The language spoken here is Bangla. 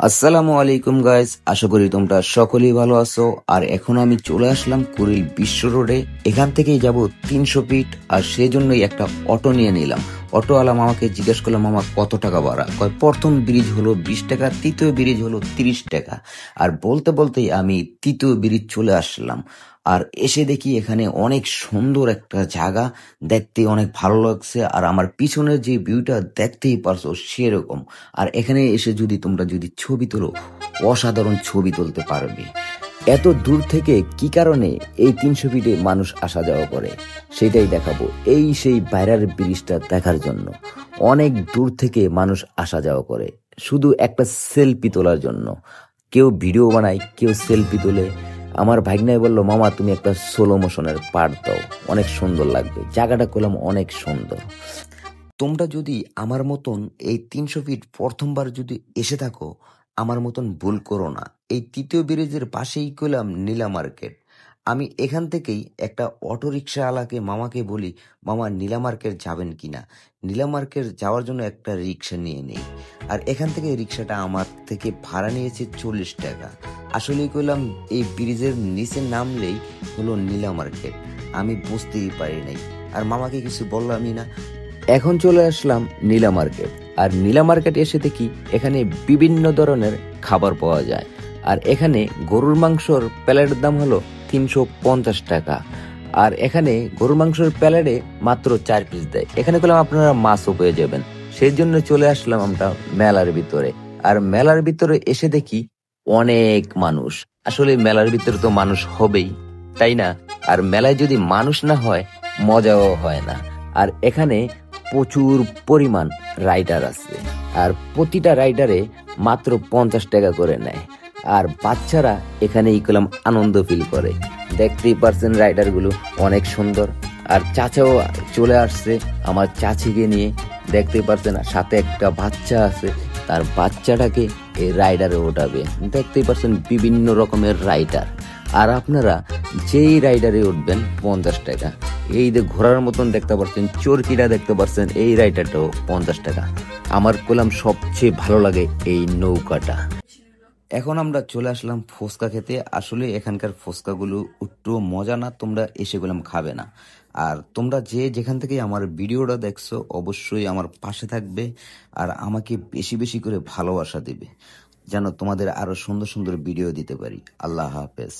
আসসালামু আলাইকুম গাইস, আশা করি তোমরা সকলেই ভালো আছো। আর এখন আমি চলে আসলাম কুড়িল বিশ্ব রোডে। এখান থেকেই যাব 300 ফিট, আর সেজন্যই একটা অটো নিয়ে নিলাম। অটোওয়ালা মামাকে জিজ্ঞেস করলাম, মামা কত টাকা ভাড়া? কয় প্রথম ব্রিজ হলো 20 টাকা, তৃতীয় ব্রিজ হলো 30 টাকা। আর বলতে বলতেই আমি তৃতীয় ব্রিজ চলে আসলাম। আর এসে দেখি এখানে অনেক সুন্দর একটা জায়গা, দেখতে অনেক ভালো লাগছে। আর আমার পিছনের যে ভিউটা দেখতেই পারছো সেরকম। আর এখানে এসে তোমরা যদি ছবি তোলো, অসাধারণ ছবি তুলতে পারবে। এত দূর থেকে কি কারণে এই 300 ফিটে মানুষ আসা যাওয়া করে সেটাই দেখাবো। এই সেই বাইরের ব্রিজটা দেখার জন্য অনেক দূর থেকে মানুষ আসা যাওয়া করে শুধু একটা সেলফি তোলার জন্য। কেউ ভিডিও বানায়, কেউ সেলফি তোলে। আমার ভাগ্নাই বললো, মামা তুমি একটা স্লো মোশনের পার্ট দাও, অনেক সুন্দর লাগবে। জায়গাটা করলাম অনেক সুন্দর। তোমরা যদি আমার মতন এই 300 ফিট প্রথমবার যদি এসে থাকো, আমার মতন ভুল করো না। এই তৃতীয় ব্রিজের পাশেই করলাম নীলা মার্কেট। আমি এখান থেকেই একটা অটো রিক্সাওয়ালাকে মামাকে বলি, মামা নীলা মার্কেট যাবেন কিনা। নীলা মার্কেট যাওয়ার জন্য একটা রিক্সা নিয়ে নেই। আর এখান থেকে রিক্সাটা আমার থেকে ভাড়া নিয়েছে 40 টাকা। আসলেই করলাম এই ব্রিজের নিচে নামলেই হলো নীলা মার্কেট। আমি বুঝতেই পারি নাই, আর মামাকে কিছু বললামই না। এখন চলে আসলাম নীলা মার্কেট। আর নীলা মার্কেট এসে দেখি এখানে বিভিন্ন ধরনের খাবার পাওয়া যায়। আর এখানে গরুর মাংসর প্যালেটের দাম হলো 350 টাকা। আর এখানে গরুর মাংসের প্যালেটে মাত্র 4 পিস দেয়। এখানে করলাম আপনারা মাছও পেয়ে যাবেন। সেই জন্য চলে আসলাম আমরা মেলার ভিতরে। আর মেলার ভিতরে এসে দেখি অনেক মানুষ। আসলে মেলার ভিতরে তো মানুষ হবেই, তাই না? আর মেলায় যদি মানুষ না হয়, মজাও হয় না। আর এখানে প্রচুর পরিমাণ রাইডার আছে। আর প্রতিটা রাইডারে মাত্র 50 টাকা করে নেয়। আর বাচ্চারা এখানে ইকলাম আনন্দ ফিল করে। দেখতেই পারছেন রাইডার গুলো অনেক সুন্দর। আর চাচাও চলে আসছে আমার চাচিকে নিয়ে, দেখতেই পারছেন। সাথে একটা বাচ্চা আছে, তার বাচ্চাটাকে এই রাইডারে ওঠাবে। দেখতেই পারছেন বিভিন্ন রকমের রাইডার। আর আপনারা যেই রাইডারে উঠবেন 50 টাকা। এই যে ঘোড়ার মতন দেখতে পাচ্ছেন, চরকিটা দেখতে পাচ্ছেন, এই রাইডারটাও 50 টাকা। আমার কলাম সবচেয়ে ভালো লাগে এই নৌকাটা। এখন আমরা চলে আসলাম ফুচকা খেতে। আসলে এখানকার ফুচকাগুলো একটু মজা না, তোমরা এসে গেলাম খাবে না। আর তোমরা যেখান থেকে আমার ভিডিওটা দেখছো, অবশ্যই আমার পাশে থাকবে আর আমাকে বেশি বেশি করে ভালোবাসা দিবে, যেন তোমাদের আরো সুন্দর সুন্দর ভিডিও দিতে পারি। আল্লাহ হাফেজ।